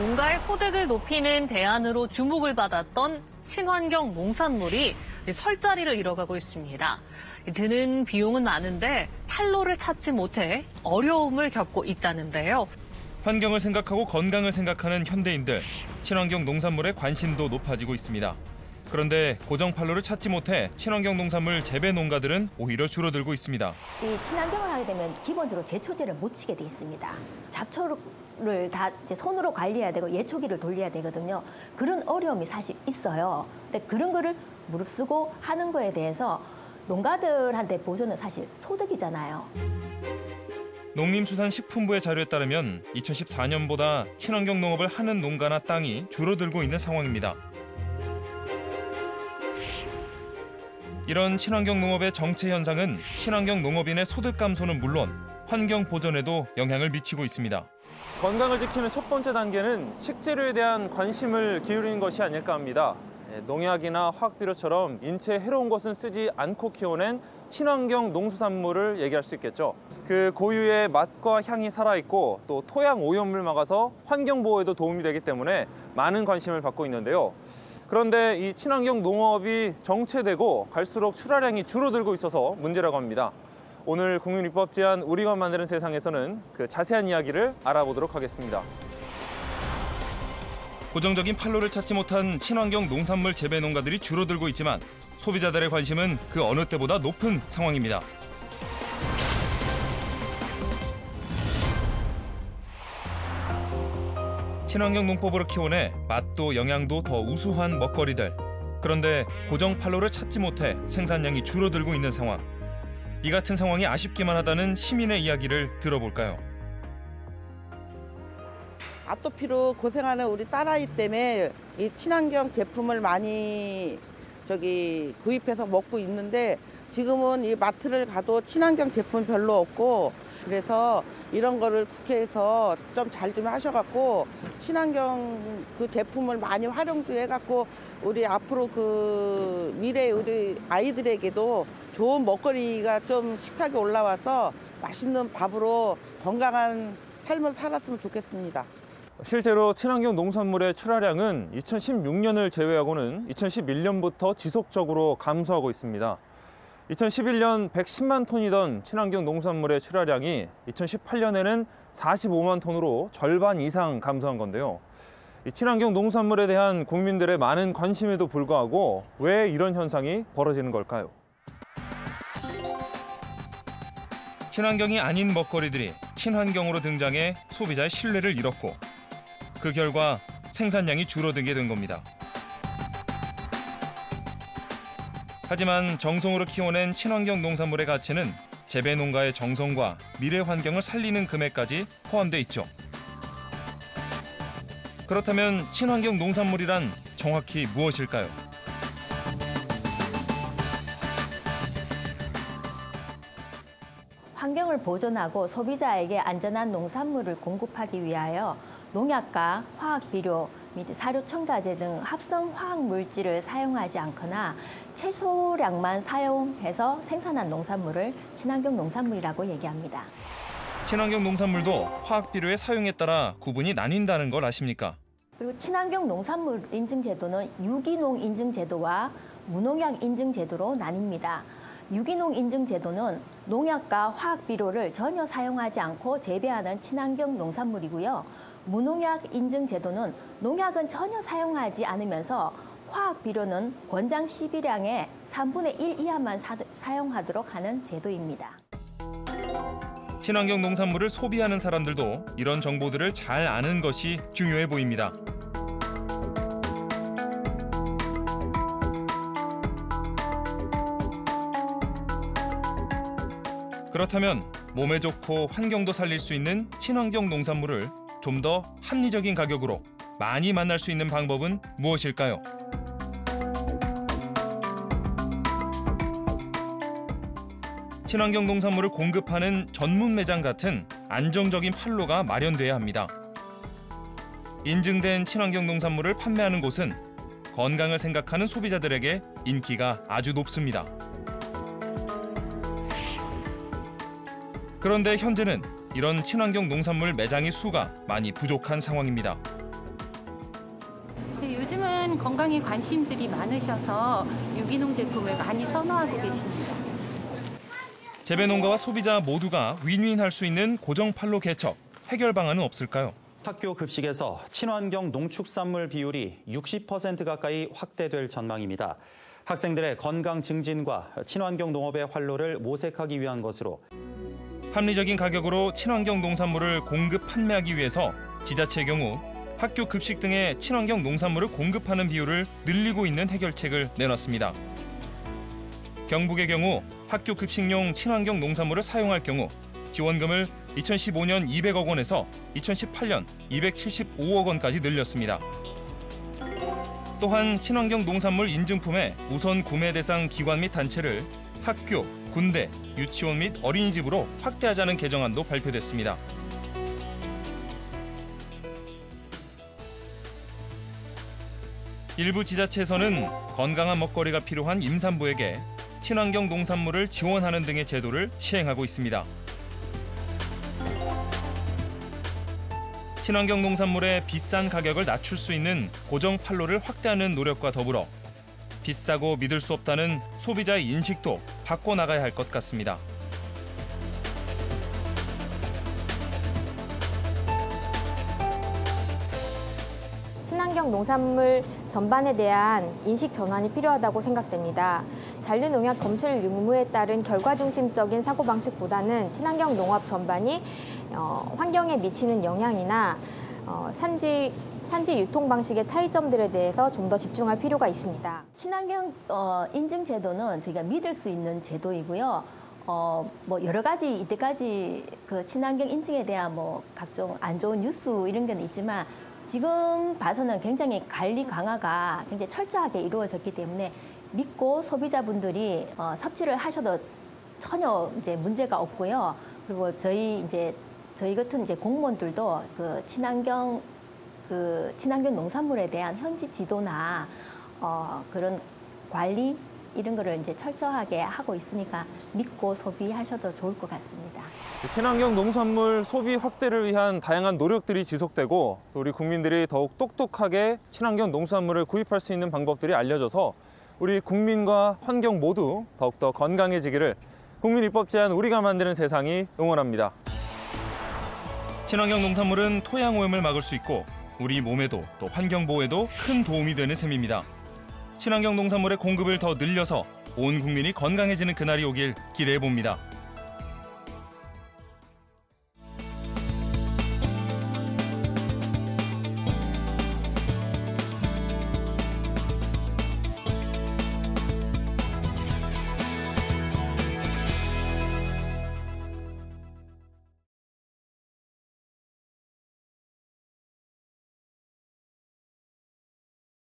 농가의 소득을 높이는 대안으로 주목을 받았던 친환경 농산물이 설 자리를 잃어가고 있습니다. 드는 비용은 많은데 판로를 찾지 못해 어려움을 겪고 있다는데요. 환경을 생각하고 건강을 생각하는 현대인들, 친환경 농산물에 관심도 높아지고 있습니다. 그런데 고정 판로를 찾지 못해 친환경 농산물 재배 농가들은 오히려 줄어들고 있습니다. 이 친환경을 하게 되면 기본적으로 제초제를 못 치게 돼 있습니다. 잡초를 다 이제 손으로 관리해야 되고 예초기를 돌려야 되거든요. 그런 어려움이 사실 있어요. 근데 그런 거를 무릅쓰고 하는 거에 대해서 농가들한테 보조는 사실 소득이잖아요. 농림수산식품부의 자료에 따르면 2014년보다 친환경 농업을 하는 농가나 땅이 줄어들고 있는 상황입니다. 이런 친환경 농업의 정체 현상은 친환경 농업인의 소득 감소는 물론 환경 보전에도 영향을 미치고 있습니다. 건강을 지키는 첫 번째 단계는 식재료에 대한 관심을 기울이는 것이 아닐까 합니다. 농약이나 화학비료처럼 인체에 해로운 것은 쓰지 않고 키워낸 친환경 농수산물을 얘기할 수 있겠죠. 그 고유의 맛과 향이 살아있고 또 토양 오염을 막아서 환경 보호에도 도움이 되기 때문에 많은 관심을 받고 있는데요. 그런데 이 친환경 농업이 정체되고 갈수록 출하량이 줄어들고 있어서 문제라고 합니다. 오늘 국민입법 제안 우리가 만드는 세상에서는 그 자세한 이야기를 알아보도록 하겠습니다. 고정적인 판로를 찾지 못한 친환경 농산물 재배 농가들이 줄어들고 있지만 소비자들의 관심은 그 어느 때보다 높은 상황입니다. 친환경 농법으로 키워내 맛도 영양도 더 우수한 먹거리들. 그런데 고정 판로를 찾지 못해 생산량이 줄어들고 있는 상황. 이 같은 상황이 아쉽기만 하다는 시민의 이야기를 들어볼까요? 아토피로 고생하는 우리 딸아이 때문에 이 친환경 제품을 많이 구입해서 먹고 있는데 지금은 이 마트를 가도 친환경 제품 별로 없고 그래서 이런 거를 국회에서 좀 잘 좀 하셔갖고 친환경 그 제품을 많이 활용 좀 해갖고 우리 앞으로 그 미래 우리 아이들에게도 좋은 먹거리가 좀 식탁에 올라와서 맛있는 밥으로 건강한 삶을 살았으면 좋겠습니다. 실제로 친환경 농산물의 출하량은 2016년을 제외하고는 2011년부터 지속적으로 감소하고 있습니다. 2011년 110만 톤이던 친환경 농산물의 출하량이 2018년에는 45만 톤으로 절반 이상 감소한 건데요. 이 친환경 농산물에 대한 국민들의 많은 관심에도 불구하고 왜 이런 현상이 벌어지는 걸까요? 친환경이 아닌 먹거리들이 친환경으로 등장해 소비자의 신뢰를 잃었고 그 결과 생산량이 줄어들게 된 겁니다. 하지만 정성으로 키워낸 친환경 농산물의 가치는 재배 농가의 정성과 미래 환경을 살리는 금액까지 포함돼 있죠. 그렇다면 친환경 농산물이란 정확히 무엇일까요? 환경을 보존하고 소비자에게 안전한 농산물을 공급하기 위하여 농약과 화학비료 및 사료 첨가제 등 합성 화학 물질을 사용하지 않거나 최소량만 사용해서 생산한 농산물을 친환경 농산물이라고 얘기합니다. 친환경 농산물도 화학비료의 사용에 따라 구분이 나뉜다는 걸 아십니까? 그리고 친환경 농산물 인증제도는 유기농 인증제도와 무농약 인증제도로 나뉩니다. 유기농 인증제도는 농약과 화학비료를 전혀 사용하지 않고 재배하는 친환경 농산물이고요. 무농약 인증제도는 농약은 전혀 사용하지 않으면서 화학비료는 권장 시비량의 3분의 1 이하만 사용하도록 하는 제도입니다. 친환경 농산물을 소비하는 사람들도 이런 정보들을 잘 아는 것이 중요해 보입니다. 그렇다면 몸에 좋고 환경도 살릴 수 있는 친환경 농산물을 좀 더 합리적인 가격으로 많이 만날 수 있는 방법은 무엇일까요? 친환경 농산물을 공급하는 전문 매장 같은 안정적인 판로가 마련돼야 합니다. 인증된 친환경 농산물을 판매하는 곳은 건강을 생각하는 소비자들에게 인기가 아주 높습니다. 그런데 현재는 이런 친환경 농산물 매장의 수가 많이 부족한 상황입니다. 요즘은 건강에 관심들이 많으셔서 유기농 제품을 많이 선호하고 계십니다. 재배농가와 소비자 모두가 윈윈할 수 있는 고정 판로 개척, 해결 방안은 없을까요? 학교 급식에서 친환경 농축산물 비율이 60% 가까이 확대될 전망입니다. 학생들의 건강 증진과 친환경 농업의 활로를 모색하기 위한 것으로 합리적인 가격으로 친환경 농산물을 공급 판매하기 위해서 지자체의 경우 학교 급식 등의 친환경 농산물을 공급하는 비율을 늘리고 있는 해결책을 내놨습니다. 경북의 경우 학교 급식용 친환경 농산물을 사용할 경우 지원금을 2015년 200억 원에서 2018년 275억 원까지 늘렸습니다. 또한 친환경 농산물 인증품의 우선 구매 대상 기관 및 단체를 학교, 군대, 유치원 및 어린이집으로 확대하자는 개정안도 발표됐습니다. 일부 지자체에서는 건강한 먹거리가 필요한 임산부에게 친환경 농산물을 지원하는 등의 제도를 시행하고 있습니다. 친환경 농산물의 비싼 가격을 낮출 수 있는 고정 판로를 확대하는 노력과 더불어 비싸고 믿을 수 없다는 소비자의 인식도 바꿔나가야 할 것 같습니다. 친환경 농산물 전반에 대한 인식 전환이 필요하다고 생각됩니다. 잔류농약 검출 유무에 따른 결과 중심적인 사고방식보다는 친환경 농업 전반이 환경에 미치는 영향이나 산지 유통 방식의 차이점들에 대해서 좀 더 집중할 필요가 있습니다. 친환경 인증 제도는 저희가 믿을 수 있는 제도이고요. 뭐 여러 가지 이때까지 그 친환경 인증에 대한 뭐 각종 안 좋은 뉴스 이런 게 있지만 지금 봐서는 굉장히 관리 강화가 굉장히 철저하게 이루어졌기 때문에 믿고 소비자분들이 섭취를 하셔도 전혀 이제 문제가 없고요. 그리고 저희 같은 이제 공무원들도 그 친환경 농산물에 대한 현지 지도나 그런 관리 이런 거를 이제 철저하게 하고 있으니까 믿고 소비하셔도 좋을 것 같습니다. 친환경 농산물 소비 확대를 위한 다양한 노력들이 지속되고 우리 국민들이 더욱 똑똑하게 친환경 농산물을 구입할 수 있는 방법들이 알려져서 우리 국민과 환경 모두 더욱더 건강해지기를 국민입법 제안 우리가 만드는 세상이 응원합니다. 친환경 농산물은 토양 오염을 막을 수 있고 우리 몸에도 또 환경 보호에도 큰 도움이 되는 셈입니다. 친환경 농산물의 공급을 더 늘려서 온 국민이 건강해지는 그날이 오길 기대해 봅니다.